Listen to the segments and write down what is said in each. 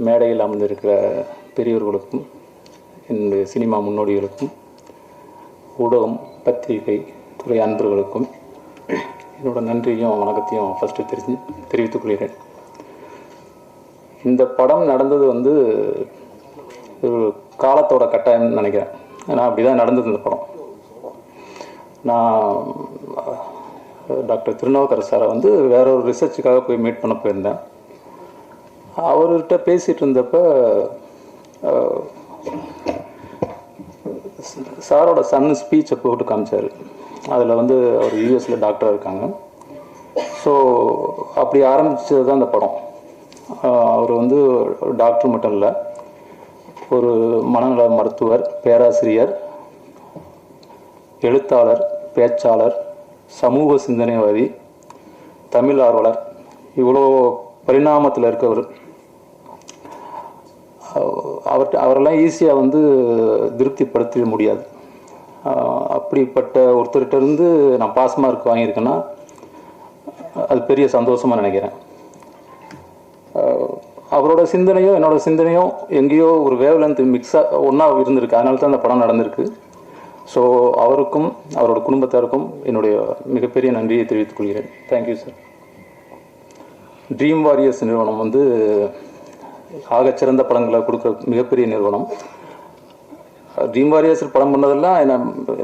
மேடையில் அமர்ந்திருக்கிற பெரியவர்களுக்கும், என்னுடைய சினிமா முன்னோடிகளுக்கும், ஊடகம் பத்திரிகை துறை அன்பர்களுக்கும் என்னோட நன்றியும் வணக்கத்தையும் ஃபஸ்ட்டு தெரிவித்துக் கொள்கிறேன். இந்த படம் நடந்தது வந்து ஒரு காலத்தோட கட்டாயம்னு நினைக்கிறேன். ஏன்னா அப்படி தான் நடந்தது இந்த படம். நான் டாக்டர் திருநாவுக்கரசு சாரை வந்து வேற ஒரு ரிசர்ச்சுக்காக போய் மீட் பண்ண போயிருந்தேன். அவர்கிட்ட பேசிகிட்டு இருந்தப்போ சாரோட சன்னு ஸ்பீச்சை போட்டு காமிச்சார். அதில் வந்து அவர் யூஎஸில் டாக்டராக இருக்காங்க. ஸோ அப்படி ஆரம்பித்தது தான் இந்த படம். அவர் வந்து ஒரு டாக்டர் மட்டும் இல்லை, ஒரு மனநல மருத்துவர், பேராசிரியர், எழுத்தாளர், பேச்சாளர், சமூக சிந்தனைவாதி, தமிழ் ஆர்வலர், இவ்வளோ பரிணாமத்தில் இருக்கவர். அவரெல்லாம் ஈஸியாக வந்து திருப்திப்படுத்த முடியாது. அப்படிப்பட்ட ஒருத்தர்கிட்ட இருந்து நான் பாஸ் மார்க் வாங்கியிருக்கேன்னா அது பெரிய சந்தோஷமாக நினைக்கிறேன். அவரோட சிந்தனையும் என்னோட சிந்தனையும் எங்கேயோ ஒரு வேவ் லென்த் மிக்ஸாக ஒன்றா இருந்திருக்கு. அதனால தான் அந்த படம் நடந்திருக்கு. ஸோ அவருக்கும் அவரோட குடும்பத்தாருக்கும் என்னுடைய மிகப்பெரிய நன்றியை தெரிவித்துக் கொள்கிறேன். Thank you sir. ட்ரீம் வாரியர்ஸ் நிறுவனம் வந்து ஆகச்சிறந்த படங்களை கொடுக்குற மிகப்பெரிய நிறுவனம். ட்ரீம் வாரியர்ஸ் படம் பண்ணதெல்லாம் என்ன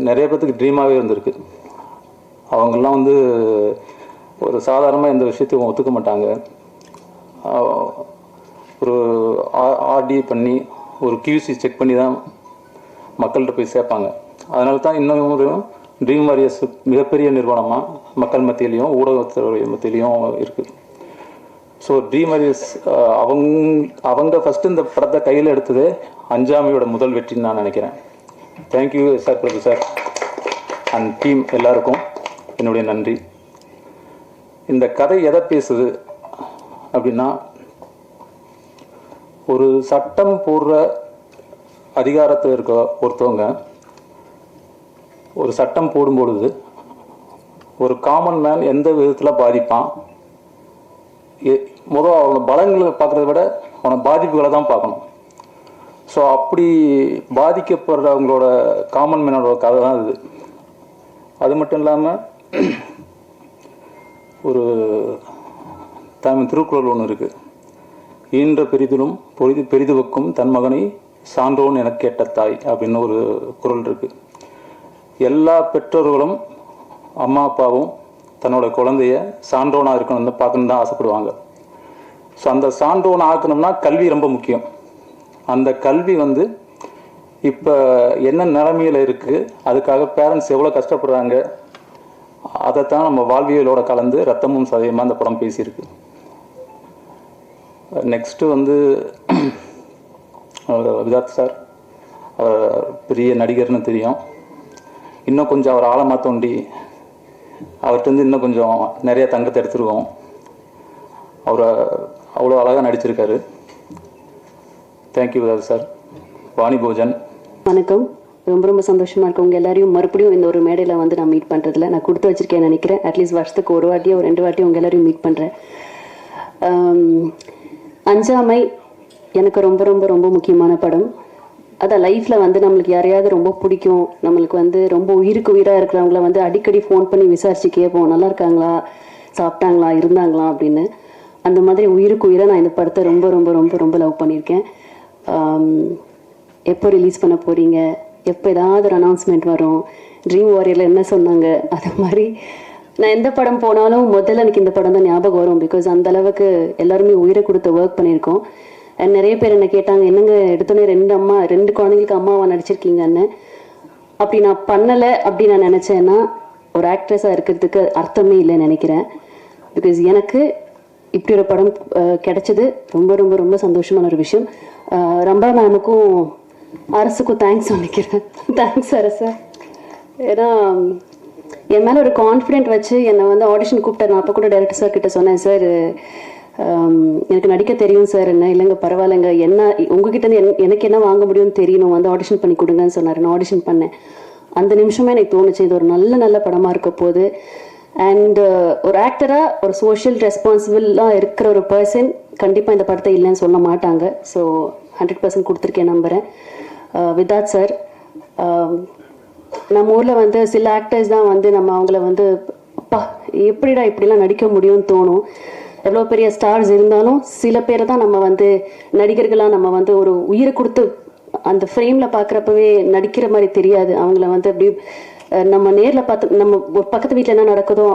நிறைய பேர்த்துக்கு ட்ரீமாகவே இருந்திருக்கு. அவங்கெல்லாம் வந்து ஒரு சாதாரணமாக எந்த விஷயத்தையும் ஒத்துக்க மாட்டாங்க. ஒரு ஆர்டி பண்ணி ஒரு கியூசி செக் பண்ணி தான் மக்கள்கிட்ட போய் சேர்ப்பாங்க. அதனால தான் இன்னும் ஒரு ட்ரீம் வாரியர்ஸ் மிகப்பெரிய நிறுவனமாக மக்கள் மத்தியிலையும் ஊடகத்துறை மத்தியிலையும் இருக்குது. ஸோ ட்ரீம் வாரியர்ஸ் அவங்க ஃபஸ்ட்டு இந்த படத்தை கையில் எடுத்ததே அஞ்சாமையோட முதல் வெற்றின்னு நான் நினைக்கிறேன். Thank you sir, Prabhu sir and team எல்லாருக்கும் என்னுடைய நன்றி. இந்த கதை எதை பேசுது அப்படின்னா, ஒரு சட்டம் போடுற அதிகாரத்தில் இருக்க ஒருத்தவங்க ஒரு சட்டம் போடும்பொழுது ஒரு காமன் மேன் எந்த விதத்தில் பாதிப்பான், முதல் அவனோட பலங்களை பார்க்குறத விட அவனை பாதிப்புகளை தான் பார்க்கணும். ஸோ அப்படி பாதிக்கப்படுறவங்களோட காமன் மேனோட கதை தான் இது. அது மட்டும் இல்லாமல் ஒரு திருக்குறள் ஒன்று இருக்குது, ஈன்ற பெரிதிலும் பெரிதுவக்கும் தன் மகனை சான்றோன் என கேட்ட தாய் அப்படின்னு ஒரு குறள் இருக்குது. எல்லா பெற்றோர்களும் அம்மா அப்பாவும் தன்னோட குழந்தைய சான்றோனாக இருக்கணும்னு பார்க்கணுன்னு தான் ஆசைப்படுவாங்க. ஸோ அந்த சான்றோனை ஆக்கணும்னா கல்வி ரொம்ப முக்கியம். அந்த கல்வி வந்து இப்போ என்ன நிலைமையில் இருக்குது, அதுக்காக பேரண்ட்ஸ் எவ்வளோ கஷ்டப்படுறாங்க, அதைத்தான் நம்ம வாழ்வியலோட கலந்து ரத்தமும் சதயமாக அந்த படம் பேசியிருக்கு. நெக்ஸ்ட்டு வந்து விதார்த் சார், அவர் பெரிய நடிகர்னு தெரியும். இன்னும் கொஞ்சம் அவர் ஆழமாக தோண்டி அவர்கிட்ட இன்னும் கொஞ்சம் நிறைய தங்கத்தை எடுத்துருவோம். அவரை அவ்வளோ அழகாக நடிச்சிருக்காரு. Thank you Vidharth sir. வாணி போஜன், வணக்கம். ரொம்ப ரொம்ப சந்தோஷமாக இருக்கு உங்கள் எல்லாரையும் மறுபடியும் இந்த ஒரு மேடையில் வந்து நான் மீட் பண்ணுறதுல. நான் கொடுத்து வச்சுருக்கேன்னு நினைக்கிறேன். அட்லீஸ்ட் வருஷத்துக்கு ஒரு வாட்டியோ 2 வாட்டியோ உங்கள் எல்லாரையும் மீட் பண்ணுறேன். அஞ்சாமை எனக்கு ரொம்ப ரொம்ப ரொம்ப முக்கியமான படம். அதான் லைஃப்பில் வந்து நம்மளுக்கு யாரையாவது ரொம்ப பிடிக்கும், நம்மளுக்கு வந்து ரொம்ப உயிருக்கு உயிராக இருக்கிறவங்கள வந்து அடிக்கடி ஃபோன் பண்ணி விசாரிச்சு கேட்போம், நல்லா இருக்காங்களா, சாப்பிட்டாங்களா, இருந்தாங்களா அப்படின்னு. அந்த மாதிரி உயிருக்கு உயிராக நான் இந்த படத்தை ரொம்ப ரொம்ப ரொம்ப ரொம்ப லவ் பண்ணியிருக்கேன். எப்போ ரிலீஸ் பண்ண போகிறீங்க, எப்போ ஏதாவது ஒரு அனௌன்ஸ்மெண்ட் வரும், ட்ரீம் வாரியரில் என்ன சொன்னாங்க, அது மாதிரி நான் எந்த படம் போனாலும் முதல்ல எனக்கு இந்த படம் தான் ஞாபகம் வரும். பிகாஸ் அந்த அளவுக்கு எல்லாருமே உயிரை கொடுத்து ஒர்க் பண்ணியிருக்கோம். அண்ட் நிறைய பேர் என்ன கேட்டாங்க, என்னங்க எடுத்தோடனே 2 குழந்தைங்களுக்கு அம்மாவாக நடிச்சிருக்கீங்கன்னு. அப்படி நான் பண்ணலை அப்படின்னு நான் நினச்சேன்னா ஒரு ஆக்ட்ரஸாக இருக்கிறதுக்கு அர்த்தமே இல்லைன்னு நினைக்கிறேன். பிகாஸ் எனக்கு இப்படி ஒரு படம் கிடைச்சது ரொம்ப ரொம்ப ரொம்ப சந்தோஷமான ஒரு விஷயம். ரம்பா மேமுக்கும் அரசுக்கும் தேங்க்ஸ் சொல்லிக்கிறேன். தேங்க்ஸ் அரசு. ஏன்னா என் மேலே ஒரு கான்ஃபிடென்ட் வச்சு என்னை வந்து ஆடிஷன் கூப்பிட்டார். நான் அப்போ கூட டைரக்டர் சார் கிட்ட சொன்னேன், சார் எனக்கு நடிக்க தெரியும் சார். என்ன இல்லைங்க பரவாயில்லைங்க, என்ன உங்ககிட்ட எனக்கு என்ன வாங்க முடியும்னு தெரியணும், வந்து ஆடிஷன் பண்ணி கொடுங்கன்னு சொன்னார். நான் ஆடிஷன் பண்ணேன். அந்த நிமிஷமே எனக்கு தோணுச்சு இது ஒரு நல்ல படமாக இருக்க போகுது. அண்ட் ஒரு ஆக்டராக ஒரு சோஷியல் ரெஸ்பான்சிபிளாக இருக்கிற ஒரு பர்சன் கண்டிப்பாக இந்த படத்தை இல்லைன்னு சொல்ல மாட்டாங்க. ஸோ 100% கொடுத்துருக்கேன் நம்புகிறேன். வித் சார், நம்ம ஊரில் வந்து சில ஆக்டர்ஸ் தான் வந்து நம்ம அவங்கள வந்து அப்பா எப்படிடா இப்படிலாம் நடிக்க முடியும்னு தோணும். எவ்வளோ பெரிய ஸ்டார்ஸ் இருந்தாலும் சில பேரை தான் நம்ம வந்து நடிகர்களாக நம்ம வந்து ஒரு உயிரை கொடுத்து அந்த ஃப்ரேமில் பார்க்குறப்பவே நடிக்கிற மாதிரி தெரியாது. அவங்கள வந்து அப்படி நம்ம நேரில் பார்த்து நம்ம பக்கத்து வீட்டில் என்ன நடக்குதோ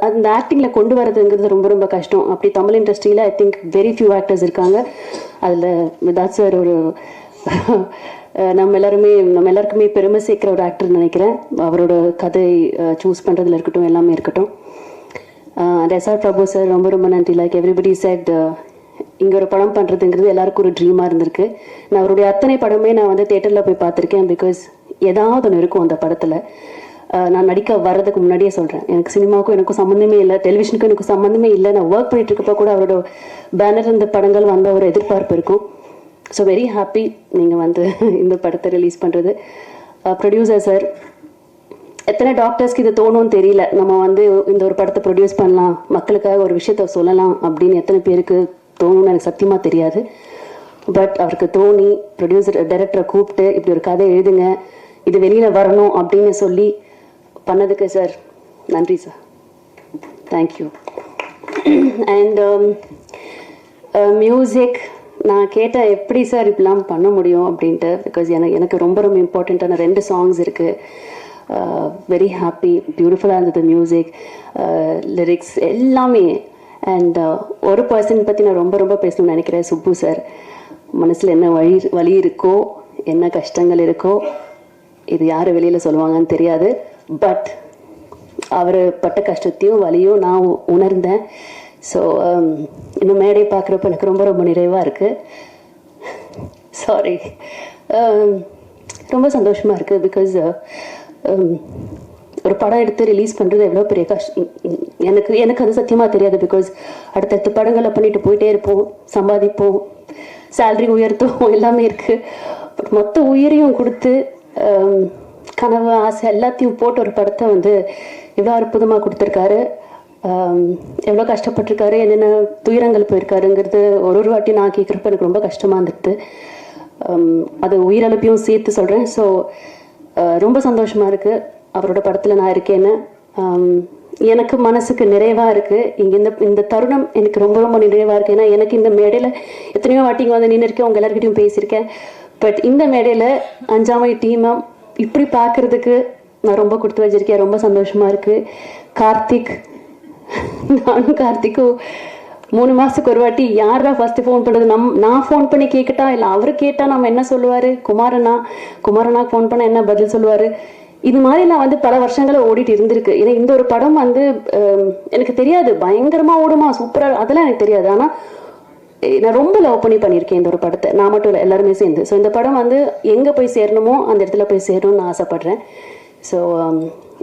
அந்த ஆக்டிங்கில் கொண்டு வரதுங்கிறது ரொம்ப ரொம்ப கஷ்டம். அப்படி தமிழ் இண்டஸ்ட்ரியில் I think very few actors இருக்காங்க. அதில் விதாத் சார் ஒரு நம்ம எல்லாருக்குமே பெருமை சேர்க்குற ஒரு ஆக்டர்னு நினைக்கிறேன். அவரோட கதை சூஸ் பண்ணுறதுல இருக்கட்டும், எல்லாமே இருக்கட்டும். ரெசார்ட் பிரபு சார் ரொம்ப ரொம்ப நன்றி. லைக் எவ்ரிபடி செட், இங்கே ஒரு படம் பண்ணுறதுங்கிறது எல்லாருக்கும் ஒரு ட்ரீமாக இருந்திருக்கு. நான் அவருடைய அத்தனை படமே நான் வந்து தேட்டரில் போய் பார்த்துருக்கேன். பிகாஸ் ஏதாவது ஒன்று இருக்கும் அந்த படத்தில். நான் நடிக்க வர்றதுக்கு முன்னாடியே சொல்கிறேன், எனக்கு சினிமாவுக்கும் எனக்கும் சம்மந்தமே இல்லை, டெலிவிஷனுக்கும் எனக்கு சம்மந்தமே இல்லை. நான் ஒர்க் பண்ணிட்டு இருக்கப்போ கூட அவரோட பேனர் இந்த படங்கள் வந்த ஒரு எதிர்பார்ப்பு இருக்கும். ஸோ வெரி ஹாப்பி நீங்கள் வந்து இந்த படத்தை ரிலீஸ் பண்ணுறது. ப்ரொடியூசர் சார், எத்தனை டாக்டர்ஸ்க்கு இது தோணும்னு தெரியல. நம்ம வந்து இந்த ஒரு படத்தை ப்ரொடியூஸ் பண்ணலாம், மக்களுக்காக ஒரு விஷயத்த சொல்லலாம் அப்படின்னு எத்தனை பேருக்கு தோணும்னு எனக்கு சத்தியமாக தெரியாது. பட் அவருக்கு தோணி ப்ரொடியூசர் டைரக்டரை கூப்பிட்டு இப்படி ஒரு கதை எழுதுங்க, இது வெளியில் வரணும் அப்படின்னு சொல்லி பண்ணதுக்கு சார் நன்றி சார். தேங்க்யூ. அண்ட் மியூசிக் நான் கேட்டேன் எப்படி சார் இப்படிலாம் பண்ண முடியும் அப்படின்ட்டு. பிகாஸ் எனக்கு ரொம்ப ரொம்ப இம்பார்ட்டண்ட்டான 2 சாங்ஸ் இருக்குது. வெரி ஹாப்பி, பியூட்டிஃபுல்லாக இருந்தது மியூசிக், லிரிக்ஸ் எல்லாமே. அண்ட் ஒரு பர்சன் பற்றி நான் ரொம்ப ரொம்ப பேசணும்னு நினைக்கிறேன், சுப்பு சார். மனசில் என்ன வலி இருக்கோ, என்ன கஷ்டங்கள் இருக்கோ, இது யார் வெளியில் சொல்லுவாங்கன்னு தெரியாது. பட் அவர் பட்ட கஷ்டத்தையும் வலியும் நான் உணர்ந்தேன். ஸோ இன்னும் மேடை பார்க்குறப்ப எனக்கு ரொம்ப ரொம்ப நிறைவாக இருக்குது. சாரி, ரொம்ப சந்தோஷமாக இருக்குது. பிகாஸ் ஒரு படம் எடுத்து ரிலீஸ் பண்ணுறது எவ்வளோ பெரிய கஷ்டம் எனக்கு அது சத்தியமாக தெரியாது. பிகாஸ் அடுத்தடுத்த படங்களை பண்ணிட்டு போயிட்டே இருப்போம், சம்பாதிப்போம், சேலரி உயர்த்தும், எல்லாமே இருக்குது. பட் மொத்த உயிரையும் கொடுத்து கனவு ஆசை எல்லாத்தையும் போட்டு ஒரு படத்தை வந்து எவ்வளோ அற்புதமாக கொடுத்துருக்காரு. எவ்வளோ கஷ்டப்பட்டிருக்காரு, என்னென்ன துயரங்கள் போயிருக்காருங்கிறது ஒரு வாட்டி நான் கேட்குறப்ப எனக்கு ரொம்ப கஷ்டமாக இருந்தது. அது உயிரிழப்பையும் சேர்த்து சொல்கிறேன். ஸோ ரொம்ப சந்தோஷமாக இருக்குது அவரோட படத்தில் நான் இருக்கேன்னு. எனக்கு மனசுக்கு நிறைவாக இருக்குது. இங்கே இந்த தருணம் எனக்கு ரொம்ப ரொம்ப நிறைவாக இருக்குது. ஏன்னா எனக்கு இந்த மேடையில் எத்தனையோ வாட்டி இங்கே வந்து நின்று இருக்கேன், உங்கள் எல்லாருக்கிட்டையும் பேசியிருக்கேன். பட் இந்த மேடையில் அஞ்சாமை டீமை இப்படி பார்க்குறதுக்கு நான் ரொம்ப கொடுத்து வச்சிருக்கேன். ரொம்ப சந்தோஷமாக இருக்குது. கார்த்திக், நானும் கார்த்திக்கும் 3 மாதத்துக்கு ஒரு வாட்டி யாரா ஃபஸ்ட்டு ஃபோன் பண்ணுறது, நான் ஃபோன் பண்ணி கேட்கட்டா இல்லை அவர் கேட்டால் நம்ம என்ன சொல்லுவார், குமாரனாக்கு ஃபோன் பண்ணால் என்ன பதில் சொல்லுவார். இது மாதிரி நான் வந்து பல வருஷங்களை ஓடிட்டு இருந்திருக்கு. ஏன்னா இந்த ஒரு படம் வந்து எனக்கு தெரியாது பயங்கரமாக ஓடுமா சூப்பராக, அதெல்லாம் எனக்கு தெரியாது. ஆனால் நான் ரொம்ப லவ் பண்ணியிருக்கேன் இந்த ஒரு படத்தை. நான் மட்டும் இல்லை, எல்லாருமே சேர்ந்து. ஸோ இந்த படம் வந்து எங்கே போய் சேரணுமோ அந்த இடத்துல போய் சேரணும்னு நான் ஆசைப்பட்றேன். ஸோ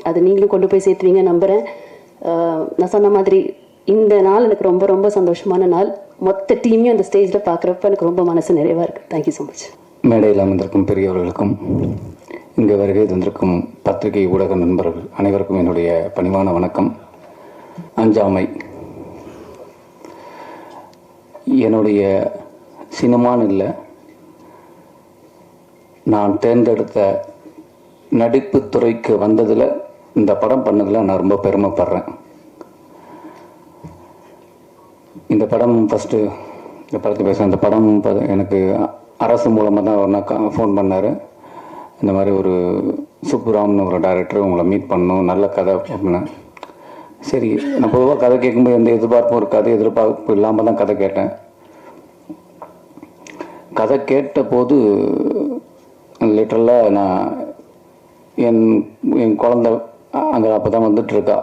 அது நீங்களும் கொண்டு போய் சேர்த்துவீங்க நம்புகிறேன். நான் சொன்ன மாதிரி இந்த நாள் எனக்கு ரொம்ப ரொம்ப சந்தோஷமான நாள். மொத்த டீமையும் அந்த ஸ்டேஜில் பார்க்குறப்ப எனக்கு ரொம்ப மனசு நிறைவாக இருக்குது. Thank you so much. மேடையில் அமர்ந்திருக்கும் பெரியவர்களுக்கும் இங்கே வருகை தந்திருக்கும் பத்திரிகை ஊடக நண்பர்கள் அனைவருக்கும் என்னுடைய பணிவான வணக்கம். அஞ்சாமை என்னுடைய சினிமான்னு இல்லை, நான் தேர்ந்தெடுத்த நடிப்பு துறைக்கு வந்ததில் இந்த படம் பண்ணதில் நான் ரொம்ப பெருமைப்படுறேன். இந்த படம் ஃபஸ்ட்டு இந்த படத்தை பேசுகிறேன். இந்த படம் எனக்கு அரசு மூலமாக தான் ஒரு ஃபோன் பண்ணார். இந்த மாதிரி ஒரு சுப்புராம்னு ஒரு டைரக்டர் உங்களை மீட் பண்ணணும், நல்ல கதை அப்படின்னா. சரி, நான் பொதுவாக கதை கேட்கும்போது எந்த எதிர்பார்ப்பும் இருக்காது, எதிர்பார்ப்பு இல்லாமல் தான் கதை கேட்டேன். கதை கேட்ட போது லிட்டரலாக நான் என் குழந்தை அங்கே அப்போ தான் வந்துட்டுருக்கா,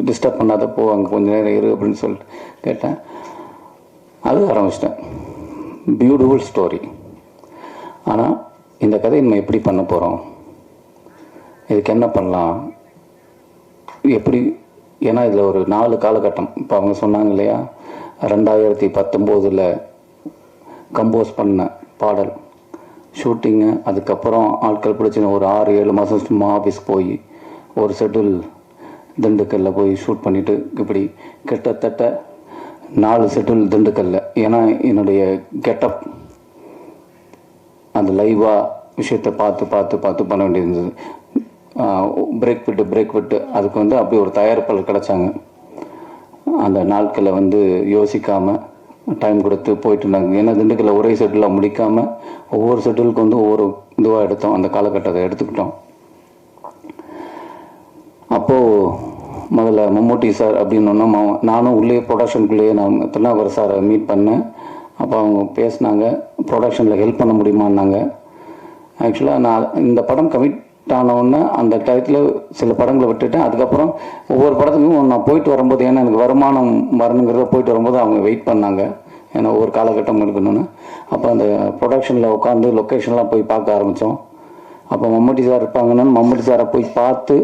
டிஸ்டர்ப் பண்ணாதப்போ அங்கே கொஞ்சம் நேரம் இரு அப்படின்னு சொல்லிட்டு கேட்டேன். அது ஆரம்பிச்சிட்டேன். Beautiful story. ஆனால் இந்த கதையை நம்ம எப்படி பண்ண போகிறோம், இதுக்கு என்ன பண்ணலாம், எப்படி, ஏன்னா இதில் ஒரு 4 காலகட்டம். இப்போ அவங்க சொன்னாங்க இல்லையா, 2019 கம்போஸ் பண்ண பாடல் ஷூட்டிங்கு, அதுக்கப்புறம் ஆட்கள் பிடிச்சின ஒரு 6-7 மாதம் சும்மா ஆஃபீஸ் போய் ஒரு ஷெட்யூல் திண்டுக்கல்ல போய் ஷூட் பண்ணிவிட்டு இப்படி கிட்டத்தட்ட 4 செட்டில் திண்டுக்கல்ல. ஏன்னா என்னுடைய கெட்டப் அந்த லைவாக விஷயத்தை பார்த்து பண்ண வேண்டியிருந்தது. பிரேக் விட்டு அதுக்கு வந்து அப்படி ஒரு தயாரிப்பாளர் கிடச்சாங்க. அந்த நாட்களை வந்து யோசிக்காமல் டைம் கொடுத்து போயிட்டு இருந்தாங்க. ஏன்னா திண்டுக்கல்ல ஒரே செட்டில் முடிக்காமல் ஒவ்வொரு செட்டிலுக்கு வந்து ஒவ்வொரு இதுவாக எடுத்தோம். அந்த காலகட்டத்தை எடுத்துக்கிட்டோம். அப்போது முதல்ல மம்மூட்டி சார் அப்படின்னு நானும் உள்ளே ப்ரொடக்ஷனுக்குள்ளேயே நான் திருநாவுக்கரசு சாரை மீட் பண்ணேன். அப்போ அவங்க பேசினாங்க, ப்ரொடக்ஷனில் ஹெல்ப் பண்ண முடியுமான்னாங்க. ஆக்சுவலாக நான் இந்த படம் கமிட் ஆனவுடனே அந்த டயத்தில் சில படங்களை விட்டுட்டேன். அதுக்கப்புறம் ஒவ்வொரு படத்துக்கும் நான் போயிட்டு வரும்போது, ஏன்னா எனக்கு வருமானம் வரணுங்கிறத போயிட்டு வரும்போது அவங்க வெயிட் பண்ணாங்க. ஏன்னா ஒவ்வொரு காலகட்டம் இருக்கணும்னு. அப்போ அந்த ப்ரொடக்ஷனில் உட்காந்து லொக்கேஷன்லாம் போய் பார்க்க ஆரம்பித்தோம். அப்போ மம்மூட்டி சார் இருப்பாங்கன்னு மம்மூட்டி சாரை போய் பார்த்து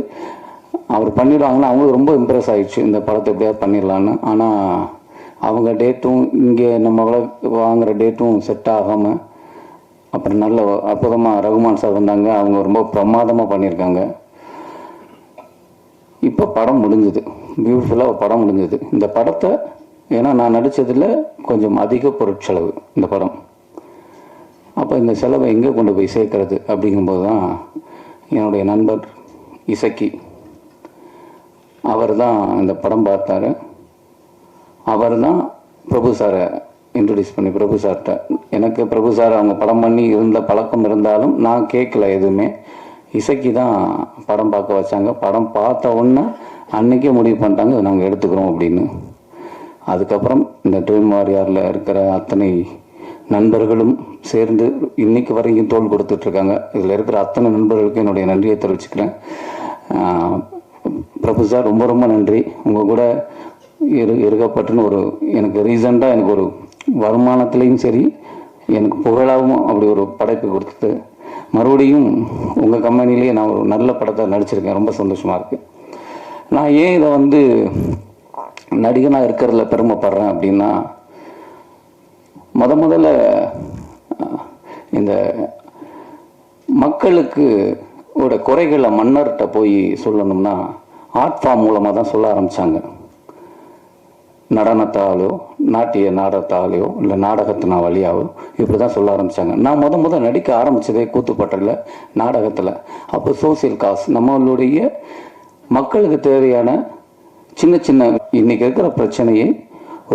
அவர் பண்ணிவிடுவாங்கன்னு அவங்களுக்கு ரொம்ப இம்ப்ரெஸ் ஆகிடுச்சு, இந்த படத்தை எப்படியாவது பண்ணிடலான்னு. ஆனால் அவங்க டேட்டும் இங்கே நம்மளை வாங்குகிற டேட்டும் செட் ஆகாமல் அப்புறம் நல்ல அற்புதமாக ரகுமான் சார் வந்தாங்க. அவங்க ரொம்ப பிரமாதமாக பண்ணியிருக்காங்க. இப்போ படம் முடிஞ்சுது, பியூட்டிஃபுல்லாக படம் முடிஞ்சுது. இந்த படத்தை ஏன்னா நான் நடித்ததில் கொஞ்சம் அதிக பொருட்செலவு இந்த படம். அப்போ இந்த செலவை எங்கே கொண்டு போய் சேர்க்கறது அப்படிங்கும்போது தான் என்னுடைய நண்பர் இசக்கி அவர் தான் இந்த படம் பார்த்தாரு. அவர் தான் பிரபு சாரை இன்ட்ரடியூஸ் பண்ணி பிரபு சார்கிட்ட, எனக்கு பிரபு சார் அவங்க படம் பண்ணி இருந்த பழக்கம் இருந்தாலும் நான் கேட்கல எதுவுமே. இசக்கி தான் படம் பார்க்க வச்சாங்க. படம் பார்த்த உடனே அன்றைக்கே முடிவு பண்ணிட்டாங்க நாங்கள் எடுத்துக்கிறோம் அப்படின்னு. அதுக்கப்புறம் இந்த ட்ரீம் வாரியரில் இருக்கிற அத்தனை நண்பர்களும் சேர்ந்து இன்னைக்கு வரைக்கும் தோள் கொடுத்துட்ருக்காங்க. இதில் இருக்கிற அத்தனை நண்பர்களுக்கு என்னுடைய நன்றியை தெரிவிச்சுக்கிறேன். பிரபு சார் ரொம்ப ரொம்ப நன்றி. உங்கள் கூட இருக்கப்பட்டுன்னு ஒரு எனக்கு ரீசண்டாக எனக்கு ஒரு வருமானத்துலேயும் சரி எனக்கு புகழாகவும் அப்படி ஒரு படைப்பு கொடுத்துட்டு மறுபடியும் உங்கள் கம்பெனிலேயே நான் ஒரு நல்ல படத்தை நடிச்சிருக்கேன். ரொம்ப சந்தோஷமாக இருக்குது. நான் ஏன் இதை வந்து நடிகனாக இருக்கிறதுல பெருமைப்படுறேன் அப்படின்னா, முதல்ல இந்த மக்களுக்கு குறைகளை மன்னர்கிட்ட போய் சொல்லணும்னா ஆர்ட் ஃபார்ம் மூலமாக தான் சொல்ல ஆரம்பித்தாங்க. நடனத்தாலோ நாட்டிய நாடகத்தாலேயோ இல்லை நாடகத்தினா வழியாவோ இப்படி தான் சொல்ல ஆரம்பித்தாங்க. நான் முதல் நடிக்க ஆரம்பித்ததே கூத்துப்பட்டில் நாடகத்தில். அப்போ சோசியல் காஸ் நம்மளுடைய மக்களுக்கு தேவையான சின்ன சின்ன இன்றைக்கி இருக்கிற பிரச்சனையை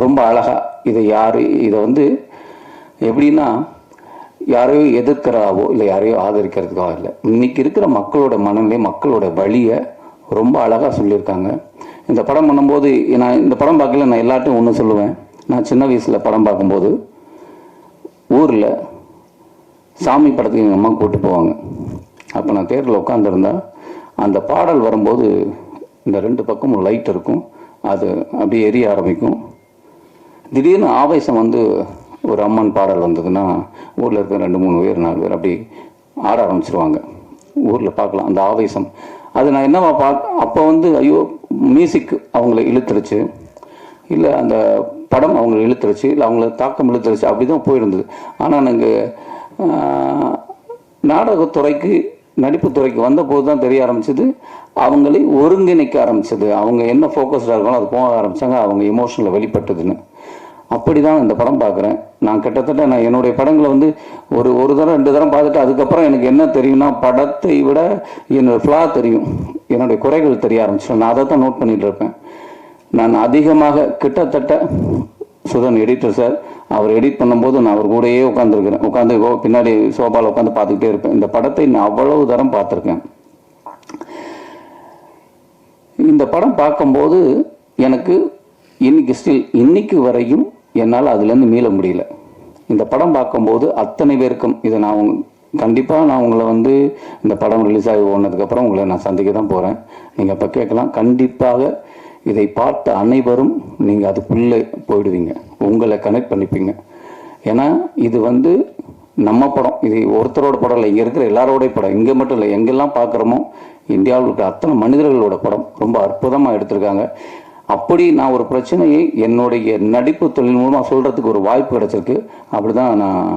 ரொம்ப அழகாக இதை வந்து எப்படின்னா யாரையோ எதிர்க்கிறாவோ இல்லை யாரையோ ஆதரிக்கிறதுக்காக இல்லை, இன்னைக்கு இருக்கிற மக்களோட மனநிலை மக்களோட வழியை ரொம்ப அழகாக சொல்லியிருக்காங்க. இந்த படம் பண்ணும்போது நான் இந்த படம் பார்க்கல, நான் எல்லாட்டையும் ஒன்று சொல்லுவேன். நான் சின்ன வயசில் படம் பார்க்கும்போது ஊரில் சாமி படத்துக்கு எங்கள் அம்மா கூப்பிட்டு போவாங்க. அப்போ நான் தேரில் உட்காந்துருந்தா அந்த பாடல் வரும்போது இந்த 2 பக்கமும் லைட் இருக்கும், அது அப்படியே எரிய ஆரம்பிக்கும். திடீர்னு ஆவேசம் வந்து ஒரு அம்மன் பாடல் வந்ததுன்னா ஊரில் இருக்க 2 3 பேர் 4 பேர் அப்படி ஆட ஆரம்பிச்சிருவாங்க. ஊரில் பார்க்கலாம் அந்த ஆவேசம். அது நான் என்னவா அப்போ வந்து ஐயோ மியூசிக் அவங்கள இழுத்துருச்சு, இல்லை அந்த படம் அவங்கள இழுத்துருச்சு, இல்லை அவங்கள தாக்கம் இழுத்துருச்சு, அப்படி தான் போயிருந்தது. ஆனால் நாங்கள் நாடகத்துறைக்கு நடிப்புத்துறைக்கு வந்தபோது தான் தெரிய ஆரம்பிச்சது, அவங்களை ஒருங்கிணைக்க ஆரம்பிச்சது. அவங்க என்ன ஃபோக்கஸ்டாக இருக்கணும் அது போக ஆரம்பித்தாங்க, அவங்க எமோஷனில் வெளிப்பட்டதுன்னு. அப்படி தான் இந்த படம் பார்க்குறேன். நான் கிட்டத்தட்ட நான் என்னுடைய படங்களை வந்து ஒரு தரம் 2 தரம் பார்த்துட்டு அதுக்கப்புறம் எனக்கு என்ன தெரியும்னா படத்தை விட என்னோடய ஃப்ளா தெரியும், என்னுடைய குறைகள் தெரிய ஆரம்பிச்சிடும். நான் அதை தான் நோட் பண்ணிகிட்டு இருப்பேன். நான் அதிகமாக கிட்டத்தட்ட சுதன் எடிட்டர் சார் அவர் எடிட் பண்ணும்போது நான் அவர் கூடயே உட்காந்து பின்னாடி சோபாவில் உட்காந்து பார்த்துக்கிட்டே இருப்பேன். இந்த படத்தை நான் அவ்வளவு தரம் பார்த்துருக்கேன். இந்த படம் பார்க்கும்போது எனக்கு இன்னைக்கு வரையும் என்னால் அதுலேருந்து மீள முடியல. இந்த படம் பார்க்கும்போது அத்தனை பேருக்கும் இதை நான் கண்டிப்பாக நான் உங்களை வந்து இந்த படம் ரிலீஸ் ஆகி ஓனதுக்கப்புறம் உங்களை நான் சந்திக்க தான் போகிறேன். நீங்கள் அப்போ கேட்கலாம். கண்டிப்பாக இதை பார்த்த அனைவரும் நீங்கள் அதுக்குள்ளே போயிடுவீங்க, உங்களை கனெக்ட் பண்ணிப்பீங்க. ஏன்னா இது வந்து நம்ம படம், இது ஒருத்தரோட படம் இல்லை, இங்கே இருக்கிற எல்லாரோடைய படம். இங்கே மட்டும் இல்லை, எங்கெல்லாம் பார்க்குறோமோ இந்தியாவில் இருக்கிற அத்தனை மனிதர்களோட படம் ரொம்ப அற்புதமாக எடுத்திருக்காங்க. அப்படி நான் ஒரு பிரச்சனையை என்னுடைய நடிப்பு தொழில் மூலமாக சொல்கிறதுக்கு ஒரு வாய்ப்பு கிடச்சிருக்கு. அப்படி தான் நான்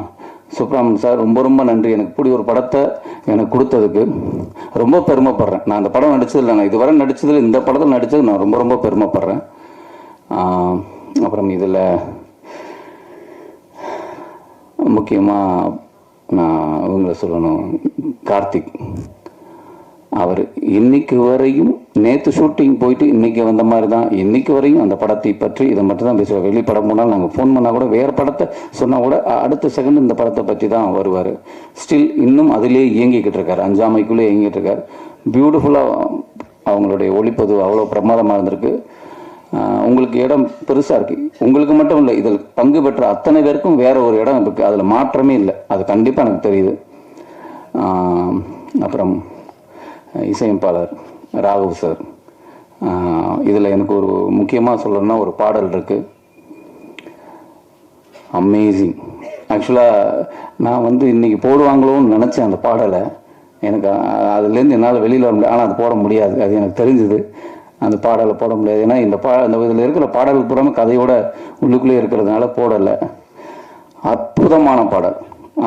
சுப்ரமணியன் சார் ரொம்ப ரொம்ப நன்றி. எனக்கு இப்படி ஒரு படத்தை எனக்கு கொடுத்ததுக்கு ரொம்ப பெருமைப்படுறேன். நான் அந்த படம் நடித்ததில்லை, நான் இதுவரை நடித்ததில் இந்த படத்தில் நடித்தது நான் ரொம்ப ரொம்ப பெருமைப்படுறேன். அப்புறம் இதில் முக்கியமாக நான் இவங்களை சொல்லணும், கார்த்திக். அவர் இன்னைக்கு வரையும் நேற்று ஷூட்டிங் போயிட்டு இன்னைக்கு வந்த மாதிரி தான் இன்னைக்கு வரையும் அந்த படத்தை பற்றி இதை மட்டும் தான் பேசுவார். வெளி படம் போனால் நாங்கள் ஃபோன் பண்ணால் கூட வேறு படத்தை சொன்னால் கூட அடுத்த செகண்ட் இந்த படத்தை பற்றி தான் வருவார். ஸ்டில் இன்னும் அதிலே இயங்கிக்கிட்டு இருக்கார், அஞ்சாமைக்குள்ளே இயங்கிட்டு இருக்கார். பியூட்டிஃபுல்லாக அவங்களுடைய ஒளிப்பதிவு அவ்வளோ பிரமாதமாக இருந்திருக்கு. உங்களுக்கு இடம் பெருசாக இருக்குது, உங்களுக்கு மட்டும் இல்லை, இதில் பங்கு பெற்ற அத்தனை பேருக்கும் வேறு ஒரு இடம் இருக்குது, அதில் மாற்றமே இல்லை, அது கண்டிப்பாக எனக்கு தெரியுது. அப்புறம் இசையமைப்பாளர் ராகவ் சார், இதில் எனக்கு ஒரு முக்கியமாக சொல்லணும்னா ஒரு பாடல் இருக்குது, அமேசிங். ஆக்சுவலாக நான் இன்றைக்கி போடுவாங்களோன்னு நினச்சேன் அந்த பாடலை, எனக்கு அதுலேருந்து என்னால் வெளியில் வர முடியாது, ஆனால் அது போட முடியாது, அது எனக்கு தெரிஞ்சுது. அந்த பாடலை போட முடியாது, ஏன்னா இந்த இதில் இருக்கிற பாடலுக்கு பூராமல் கதையோட உள்ளுக்குள்ளே இருக்கிறதுனால போடலை. அற்புதமான பாடல்.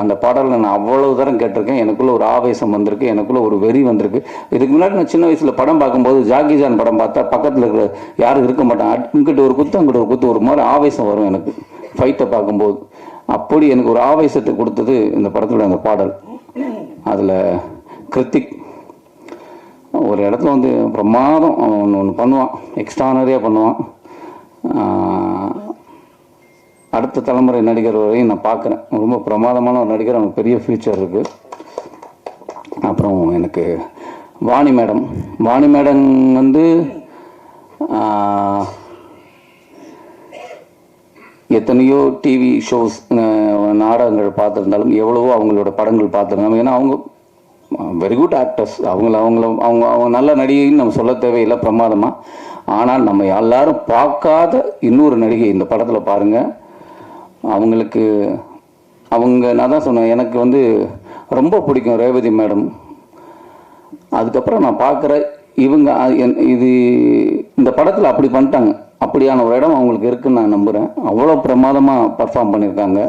அந்த பாடலை நான் அவ்வளவு தரம் கேட்டிருக்கேன். எனக்குள்ள ஒரு ஆவேசம் வந்திருக்கு, எனக்குள்ள ஒரு வெறி வந்திருக்கு. இதுக்கு முன்னாடி நான் சின்ன வயசில் படம் பார்க்கும்போது ஜாக்கி ஜான் படம் பார்த்தா பக்கத்தில் இருக்கிற யாரும் இருக்க மாட்டாங்க, இங்கிட்ட ஒரு குத்து அங்கிட்ட ஒரு குத்து, ஒரு மாதிரி ஆவேசம் வரும் எனக்கு ஃபைட்டை பார்க்கும்போது. அப்படி எனக்கு ஒரு ஆவேசத்தை கொடுத்தது இந்த படத்தில் அந்த பாடல். அதில் கிருத்திக் ஒரு இடத்துல பிரமாதம் ஒன்று பண்ணுவான், எக்ஸ்ட்ரானரியாக பண்ணுவான். அடுத்த தலைமுறை நடிகர் வரையும் நான் பார்க்குறேன், ரொம்ப பிரமாதமான ஒரு நடிகர், அவனுக்கு பெரிய ஃபியூச்சர் இருக்குது. அப்புறம் எனக்கு வாணி மேடம் எத்தனையோ டிவி ஷோஸ் நாடகங்கள் பார்த்துருந்தாலும் எவ்வளவோ அவங்களோட படங்கள் பார்த்துருந்தாலும், ஏன்னா அவங்க வெரி குட் ஆக்டர்ஸ், அவங்க நல்ல நடிகைன்னு நம்ம சொல்ல தேவையில்லை, பிரமாதமாக. ஆனால் நம்ம எல்லாரும் பார்க்காத இன்னொரு நடிகை இந்த படத்தில் பாருங்கள். நான் தான் சொன்னேன், எனக்கு ரொம்ப பிடிக்கும் ரேவதி மேடம். அதுக்கப்புறம் நான் பார்க்குற இவங்க இந்த படத்தில் அப்படி பண்ணிட்டாங்க, அப்படியான ஒரு இடம் அவங்களுக்கு இருக்குன்னு நான் நம்புகிறேன். அவ்வளோ பிரமாதமாக பர்ஃபார்ம் பண்ணியிருக்காங்க.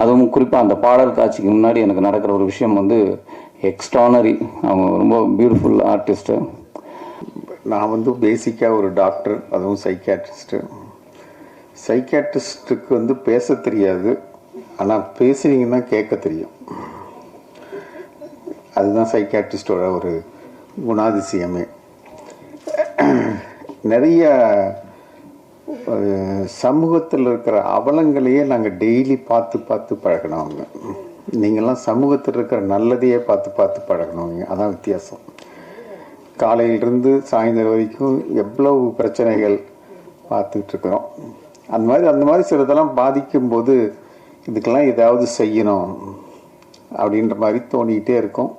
அதுவும் குறிப்பாக அந்த பாடல் காட்சிக்கு முன்னாடி எனக்கு நடக்கிற ஒரு விஷயம் எக்ஸ்ட்ரானரி. அவங்க ரொம்ப பியூட்டிஃபுல் ஆர்டிஸ்ட்டு. நான் பேசிக்காக ஒரு டாக்டர், அதுவும் சைக்கியாட்ரிஸ்ட்டுக்கு பேச தெரியாது, ஆனால் பேசுனீங்கன்னா கேட்க தெரியும். அதுதான் சைக்கியாட்ரிஸ்டோட ஒரு குணாதிசயமே. நிறைய சமூகத்தில் இருக்கிற அவலங்களையே நாங்கள் டெய்லி பார்த்து பழகினவங்க. நீங்கள்லாம் சமூகத்தில் இருக்கிற நல்லதையே பார்த்து பழகினவங்க. அதான் வித்தியாசம். காலையிலிருந்து சாயந்தரம் வரைக்கும் எவ்வளவு பிரச்சனைகள் பார்த்துக்கிட்டு இருக்கிறோம். அந்த மாதிரி சிலதெல்லாம் பாதிக்கும்போது இதுக்கெல்லாம் ஏதாவது செய்யணும் அப்படின்ற மாதிரி தோணிக்கிட்டே இருக்கும்.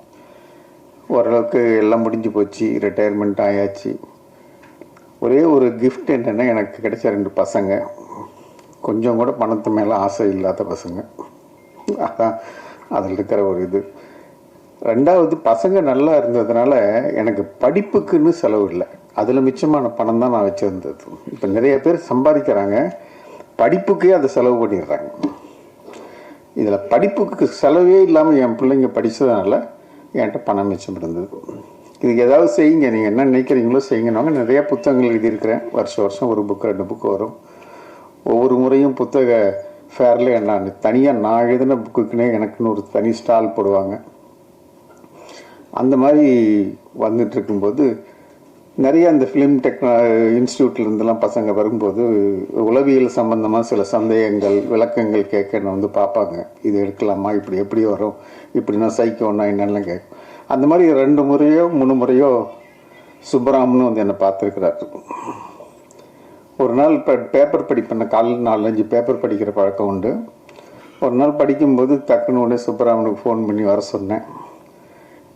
ஓரளவுக்கு எல்லாம் முடிஞ்சு போச்சு, ரிட்டையர்மெண்ட் ஆயாச்சு. ஒரே ஒரு கிஃப்ட் என்னென்னா, எனக்கு கிடைச்ச 2 பசங்க கொஞ்சம் கூட பணத்து மேலே ஆசை இல்லாத பசங்க. அதான் அதில் இருக்கிற ஒரு இது. 2வது, பசங்க நல்லா இருந்ததுனால எனக்கு படிப்புக்குன்னு செலவு இல்லை, அதில் மிச்சமான பணம் தான் நான் வச்சுருந்தது. இப்போ நிறைய பேர் சம்பாதிக்கிறாங்க, படிப்புக்கே அதை செலவு பண்ணிடுறாங்க. இதில் படிப்புக்கு செலவே இல்லாமல் என் பிள்ளைங்க படித்ததுனால என்கிட்ட பணம் மிச்சம் இருந்தது. இதுக்கு ஏதாவது செய்யுங்க, நீங்கள் என்ன நினைக்கிறீங்களோ செய்யுங்கன்னாங்க. நிறையா புத்தகங்கள் எழுதியிருக்கிறேன். வருஷம் ஒரு புக்கு 2 புக்கு வரும். ஒவ்வொரு முறையும் புத்தக ஃபேரில் நான் தனியாக நான் எழுதின புக்குக்குன்னே எனக்குன்னு ஒரு தனி ஸ்டால் போடுவாங்க. அந்த மாதிரி வந்துட்டு இருக்கும்போது நிறைய அந்த ஃபிலிம் இன்ஸ்டியூட்லேருந்துலாம் பசங்க வரும்போது உளவியல் சம்பந்தமாக சில சந்தேகங்கள் விளக்கங்கள் கேட்க பார்ப்பாங்க. இது எடுக்கலாமா, இப்படி எப்படி வரும், இப்படின்னா சைக்கோன்னா என்னெல்லாம் கேட்கும். அந்த மாதிரி 2 முறையோ 3 முறையோ சுப்பராமன் என்னை பார்த்துருக்கிறாரு. ஒரு நாள் பேப்பர் படிப்பேன், காலையில் 4-5 பேப்பர் படிக்கிற பழக்கம் உண்டு. ஒரு நாள் படிக்கும்போது டக்குன்னு உடனே சுப்பராமனுக்கு ஃபோன் பண்ணி வர சொன்னேன்.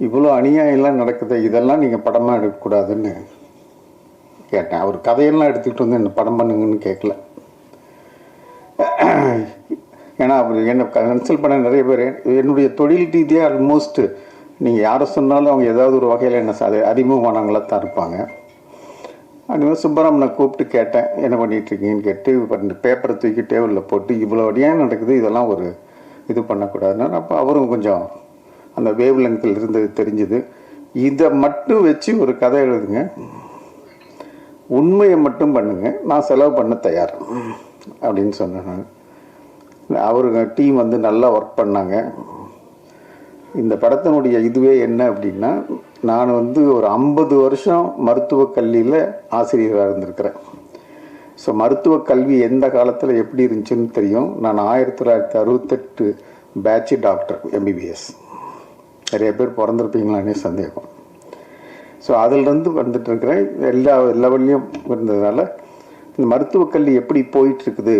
இவ்வளோ அநியாயம்லாம் நடக்குது, இதெல்லாம் நீங்கள் படமாக எடுக்கக்கூடாதுன்னு கேட்டேன். அவர் கதையெல்லாம் எடுத்துக்கிட்டு என்ன படம் பண்ணுங்கன்னு கேட்கல. ஏன்னா அவர் என்னை கன்சல்ட் பண்ண நிறைய பேர் என்னுடைய தொழில் ரீதியாக ஆல்மோஸ்ட் நீங்கள் யாரை சொன்னாலும் அவங்க ஏதாவது ஒரு வகையில் என்ன அறிமுகமானவங்களாக தான் இருப்பாங்க. அதுமாதிரி சுப்பராமனை கூப்பிட்டு கேட்டேன், என்ன பண்ணிகிட்ருக்கீங்கன்னு கேட்டு 2 பேப்பரை தூக்கி டேபிளில் போட்டு, இவ்வளோ அடியாக நடக்குது, இதெல்லாம் ஒரு இது பண்ணக்கூடாதுன்னா அப்போ அவரும் கொஞ்சம் அந்த வேவ் லெங்த்தில் இருந்தது தெரிஞ்சுது. இதை மட்டும் வச்சு ஒரு கதை எழுதுங்க, உண்மையை மட்டும் பண்ணுங்க, நான் செலவு பண்ண தயார் அப்படின்னு சொன்னேன் நான். அவருங்க டீம் வந்து நல்லா ஒர்க் பண்ணாங்க. இந்த படத்தினுடைய இதுவே என்ன அப்படின்னா, நான் வந்து ஒரு 50 வருஷம் மருத்துவக் கல்வியில் ஆசிரியராக இருந்திருக்கிறேன். ஸோ மருத்துவக் கல்வி எந்த காலத்தில் எப்படி இருந்துச்சுன்னு தெரியும். நான் 1968 பேட்ச் டாக்டர் MBBS. நிறைய பேர் பிறந்திருப்பீங்களானே சந்தேகம். ஸோ அதிலிருந்து வந்துட்டு இருக்கிறேன். எல்லா லெவல்லையும் இருந்ததுனால இந்த மருத்துவக் கல்வி எப்படி போயிட்டுருக்குது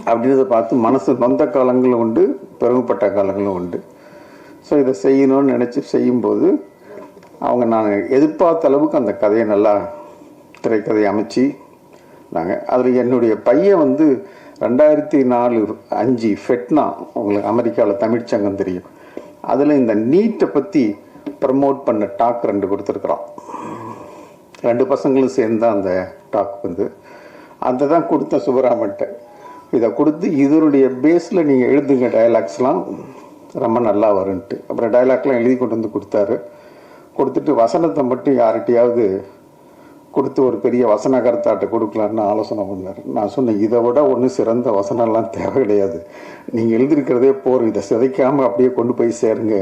அப்படின்றத பார்த்து மனசு நொந்த காலங்களும் உண்டு, பெருமைப்பட்ட காலங்களும் உண்டு. ஸோ இதை செய்யணும்னு நினச்சி செய்யும்போது அவங்க நான் எதிர்பார்த்த அளவுக்கு அந்த கதையை நல்லா திரைக்கதையை அமைச்சு நாங்கள் அதில் என்னுடைய பையன் வந்து 2004-05 ஃபெட்னா, உங்களுக்கு அமெரிக்காவில் தமிழ்ச்சங்கம் தெரியும், அதில் இந்த நீட்டை பற்றி ப்ரமோட் பண்ண டாக் 2 கொடுத்துருக்குறோம். 2 பசங்களும் சேர்ந்து தான் அந்த டாக் வந்து அதை தான் கொடுத்த சுப்பராமன்ட்ட. இதை கொடுத்து இதனுடைய பேஸில் நீங்கள் எழுதுங்க, டயலாக்ஸ்லாம் ரொம்ப நல்லா வரும்ன்ட்டு. அப்புறம் டயலாக்லாம் எழுதி கொண்டு வந்து கொடுத்தாரு. கொடுத்துட்டு வசனத்தை மட்டும் யார்கிட்டையாவது கொடுத்து ஒரு பெரிய வசனகர்த்தாட்ட கொடுக்கலான்னு ஆலோசனை பண்ணார். நான் சொன்னேன், இதை விட ஒன்றும் சிறந்த வசனம்லாம் தேவை கிடையாது, நீங்கள் எழுதியிருக்கிறதே போகிறோம், இதை சிதைக்காமல் அப்படியே கொண்டு போய் சேருங்க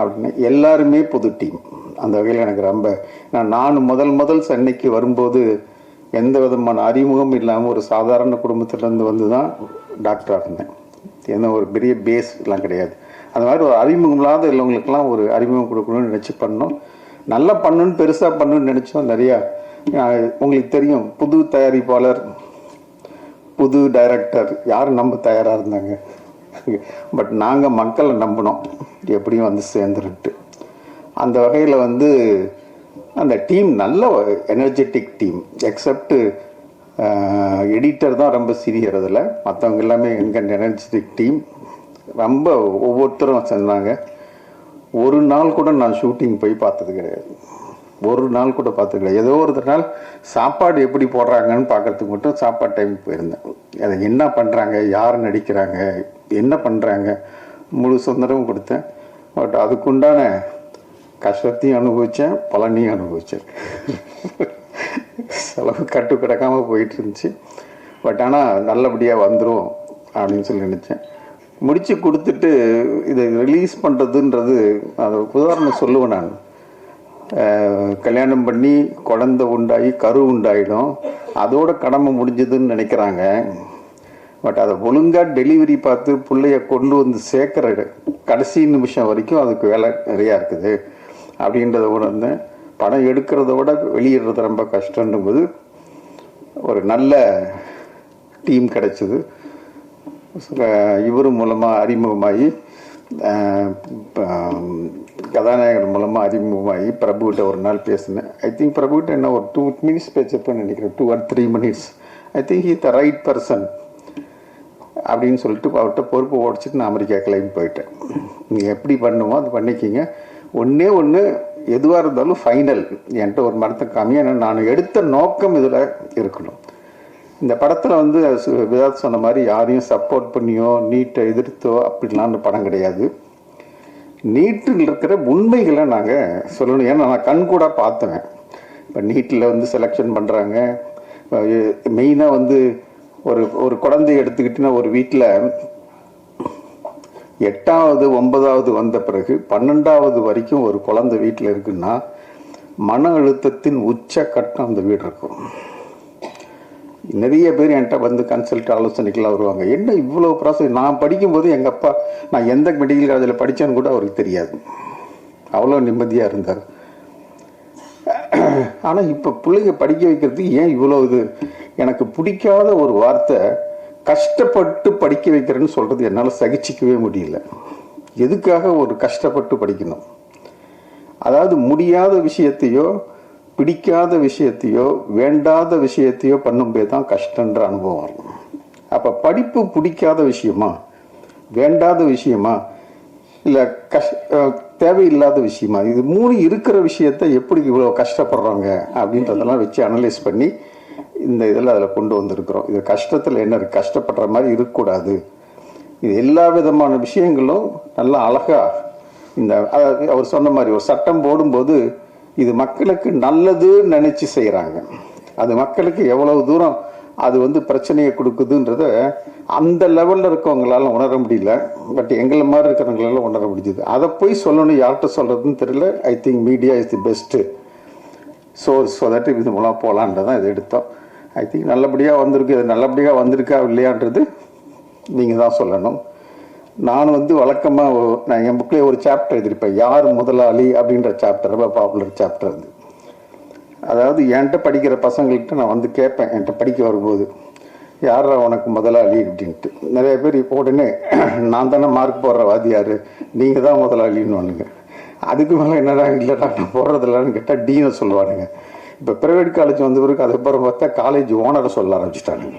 அப்படின்னு. எல்லாருமே புது டீம். அந்த வகையில் எனக்கு ரொம்ப நான் முதல் சென்னைக்கு வரும்போது எந்த விதமான அறிமுகம் இல்லாமல் ஒரு சாதாரண குடும்பத்திலேருந்து வந்து தான் டாக்டராக இருந்தேன். ஏன்னா ஒரு பெரிய பேஸ் எல்லாம் கிடையாது. அந்த மாதிரி ஒரு அறிமுகம் இல்லாத இல்லவங்களுக்கெல்லாம் ஒரு அறிமுகம் கொடுக்கணும்னு நினச்சி பண்ணோம். நல்லா பண்ணணுன்னு பெருசாக பண்ணணும்னு நினச்சோம். நிறையா உங்களுக்கு தெரியும், புது தயாரிப்பாளர், புது டைரக்டர் யாரும் நம்ப தயாராக இருந்தாங்க. பட் நாங்கள் மக்களை நம்பினோம் எப்படியும் வந்து சேர்ந்துருன்ட்டு. அந்த வகையில் வந்து அந்த டீம் நல்ல எனர்ஜெட்டிக் டீம். எக்ஸப்ட் எடிட்டர் தான் ரொம்ப சீரியர். அதில் மற்றவங்க எல்லாமே எங்கள் எனர்ஜெட்டிக் டீம். ரொம்ப ஒவ்வொருத்தரும் செஞ்சாங்க. ஒரு நாள் கூட நான் ஷூட்டிங் போய் பார்த்தது கிடையாது. ஒரு நாள் கூட பார்த்தது கிடையாது. ஏதோ ஒரு நாள் சாப்பாடு எப்படி போடுறாங்கன்னு பார்க்கறதுக்கு மட்டும் சாப்பாடு டைமுக்கு போயிருந்தேன். அதை என்ன பண்ணுறாங்க, யார் நடிக்கிறாங்க, என்ன பண்ணுறாங்க, முழு சுதந்திரமும் கொடுத்தேன். பட் அதுக்குண்டான கஷ்டத்தையும் அனுபவித்தேன், பலனையும் அனுபவித்தேன். செலவு கட்டு கிடக்காமல் போயிட்டு இருந்துச்சு. பட் ஆனால் நல்லபடியாக வந்துடும் அப்படின்னு சொல்லி நினச்சேன். முடித்து கொடுத்துட்டு இதை ரிலீஸ் பண்ணுறதுன்றது, அது உதாரணம் சொல்லுவேன் நான். கல்யாணம் பண்ணி குழந்தை உண்டாகி கரு உண்டாயிடும், அதோட கடமை முடிஞ்சதுன்னு நினைக்கிறாங்க. பட் அதை ஒழுங்காக டெலிவரி பார்த்து பிள்ளைய கொண்டு வந்து சேர்க்குற கடைசி நிமிஷம் வரைக்கும் அதுக்கு வேலை நிறையா இருக்குது அப்படின்றத உணர்ந்தேன். படம் எடுக்கிறத விட வெளியிடுறது ரொம்ப கஷ்டன்னும் போது ஒரு நல்ல டீம் கிடைச்சிது. இவர் மூலமாக அறிமுகமாகி, கதாநாயகர் மூலமாக அறிமுகமாகி பிரபுகிட்ட ஒரு நாள் பேசினேன். ஐ திங்க் பிரபுகிட்ட என்ன ஒரு 2 minutes பேசப்போன்னு நினைக்கிறேன், 2 or 3 minutes. I think he the right person அப்படின்னு சொல்லிட்டு அவர்கிட்ட பொறுப்பு ஓடிச்சிட்டு நான் அமெரிக்கா கிளம்பி போயிட்டேன். நீங்கள் எப்படி பண்ணுமோ அது பண்ணிக்கிங்க, ஒன்று எதுவாக இருந்தாலும் ஃபைனல் என்கிட்ட ஒரு மரத்தை காமியா. நான் எடுத்த நோக்கம் இதில் இருக்கணும். இந்த படத்தில் வந்து விதாத் சொன்ன மாதிரி யாரையும் சப்போர்ட் பண்ணியோ நீட்டை எதிர்த்தோ அப்படிலாம் படம் கிடையாது. நீட்டில் இருக்கிற உண்மைகளை நாங்கள் சொல்லணும். ஏன்னா நான் கண் கூட பார்த்தேன். இப்போ நீட்டில் வந்து செலெக்ஷன் பண்ணுறாங்க. மெயினாக வந்து ஒரு குழந்தைய எடுத்துக்கிட்டிங்கன்னா, ஒரு வீட்டில் 8வது 9வது வந்த பிறகு 12வது வரைக்கும் ஒரு குழந்தை வீட்டில் இருக்குன்னா மன அழுத்தத்தின் உச்ச கட்டம் அந்த வீடு இருக்கும். நிறைய பேர் என்கிட்ட வந்து கன்சல்ட் ஆலோசனைக்கெல்லாம் வருவாங்க. என்ன இவ்வளோ ப்ராசஸ்? நான் படிக்கும்போது எங்கள் அப்பா, நான் எந்த மெடிக்கல் காலேஜில் படித்தேன்னு கூட அவருக்கு தெரியாது. அவ்வளோ நிம்மதியாக இருந்தார். ஆனால் இப்போ பிள்ளைங்க படிக்க வைக்கிறதுக்கு ஏன் இவ்வளோ இது? எனக்கு பிடிக்காத ஒரு வார்த்தை கஷ்டப்பட்டு படிக்க வைக்கிறேன்னு சொல்கிறது என்னால் சகிச்சிக்கவே முடியல. எதுக்காக ஒரு கஷ்டப்பட்டு படிக்கணும்? அதாவது முடியாத விஷயத்தையோ பிடிக்காத விஷயத்தையோ வேண்டாத விஷயத்தையோ பண்ணும்போது தான் கஷ்டன்ற அனுபவம் வரும். அப்போ படிப்பு பிடிக்காத விஷயமா, வேண்டாத விஷயமா, இல்லை தேவையில்லாத விஷயமா? இது 3 இருக்கிற விஷயத்த எப்படி இவ்வளோ கஷ்டப்படுறாங்க அப்படின்றதெல்லாம் வச்சு அனலைஸ் பண்ணி இந்த இதில் அதில் கொண்டு வந்திருக்கிறோம். இது கஷ்டத்தில் என்ன இருக்குது, கஷ்டப்படுற மாதிரி இருக்கக்கூடாது. இது எல்லா விதமான விஷயங்களும் நல்லா அழகாக இந்த அவர் சொன்ன மாதிரி ஒரு சட்டம் போடும்போது இது மக்களுக்கு நல்லதுன்னு நினச்சி செய்கிறாங்க. அது மக்களுக்கு எவ்வளவு தூரம் அது வந்து பிரச்சனையை கொடுக்குதுன்றத அந்த லெவலில் இருக்கவங்களால உணர முடியல. பட் எங்களை மாதிரி இருக்கிறவங்களால உணர முடியுது. அதை போய் சொல்லணும், யார்கிட்ட சொல்கிறதுன்னு தெரியல. I think media is the best source so that இது மூலம் போகலான்றதான் இதை எடுத்தோம். ஐ திங்க் நல்லபடியாக வந்திருக்கு. இது நல்லபடியாக வந்திருக்கா இல்லையான்றது நீங்கள் தான் சொல்லணும். நான் வந்து வழக்கமாக நான் என் புக்கில் ஒரு சாப்டர் எழுதியிருப்பேன், யார் முதலாளி அப்படின்ற சாப்டர், ரொம்ப பாப்புலர் சாப்டர் அது. அதாவது என்கிட்ட படிக்கிற பசங்கள்கிட்ட நான் வந்து கேட்பேன், என்கிட்ட படிக்க வரும்போது, யாரா உனக்கு முதலாளி அப்படின்ட்டு. நிறைய பேர் இப்போ உடனே நான் தானே மார்க் போடுற வாதியார், நீங்கள் தான் முதலாளின்னு ஒன்றுங்க. அதுக்கு மேலே என்னடா இல்லைடா நான் போடுறதில்லன்னு கேட்டால் டீனை சொல்லுவானுங்க. இப்போ ப்ரைவேட் காலேஜ் வந்த பிறகு அதுக்கப்புறம் பார்த்தா காலேஜ் ஓனரை சொல்ல ஆரம்பிச்சிட்டானுங்க,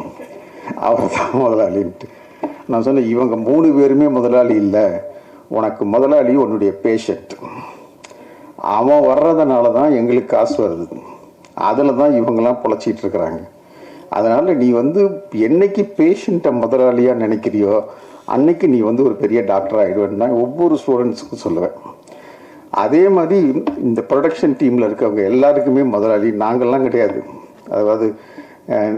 அவர் தான் முதலாளின்ட்டு. நான் சொன்னேன், இவங்க 3 பேருமே முதலாளி இல்லை, உனக்கு முதலாளி உன்னுடைய பேஷண்ட். அவன் வர்றதுனால தான் எங்களுக்கு காசு வருது, அதில் தான் இவங்கெல்லாம் பொழைச்சிட்டு இருக்கிறாங்க. அதனால் நீ வந்து என்னைக்கு பேஷண்ட்டை முதலாளியாக நினைக்கிறியோ அன்னைக்கு நீ வந்து ஒரு பெரிய டாக்டர் ஆகிடுவேன்னு தான் ஒவ்வொரு ஸ்டூடெண்ட்ஸுக்கும் சொல்லுவேன். அதே மாதிரி இந்த ப்ரொடக்ஷன் டீமில் இருக்கவங்க எல்லாருக்குமே முதலாளி நாங்கள்லாம் கிடையாது. அதாவது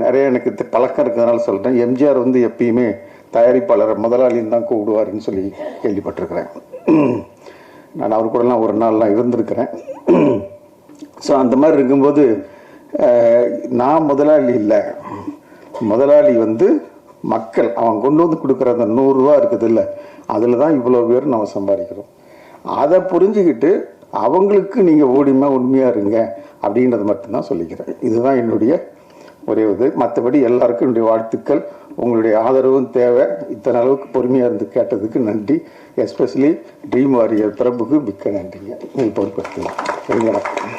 நிறைய எனக்கு பழக்கம் இருக்கிறதுனால சொல்கிறேன், எம்ஜிஆர் வந்து எப்பயுமே தயாரிப்பாளரை முதலாளின்னு தான் கூப்பிடுவாருன்னு சொல்லி கேள்விப்பட்டிருக்கிறேன். நான் அவர் கூடலாம் ஒரு நாள்லாம் இருந்திருக்கிறேன். ஸோ அந்த மாதிரி இருக்கும்போது நான் முதலாளி இல்லை, முதலாளி வந்து மக்கள். அவன் கொண்டு வந்து கொடுக்குற அந்த 100 ரூபா இருக்குது இல்லை, அதில் தான் இவ்வளோ பேர் நம்ம சம்பாதிக்கிறோம். அதை புரிஞ்சுக்கிட்டு அவங்களுக்கு நீங்கள் உண்மையாக இருங்க அப்படின்றது மட்டும்தான் சொல்லிக்கிறேன். இதுதான் என்னுடைய ஒரே இது. மற்றபடி எல்லாருக்கும் என்னுடைய வாழ்த்துக்கள், உங்களுடைய ஆதரவும் தேவை. இத்தனை அளவுக்கு பொறுமையாக இருந்து கேட்டதுக்கு நன்றி. எஸ்பெஷலி ட்ரீம் வாரியர் பிரபுக்கு மிக்க நன்றிங்க. பொறுப்படுத்துங்க. வணக்கம்.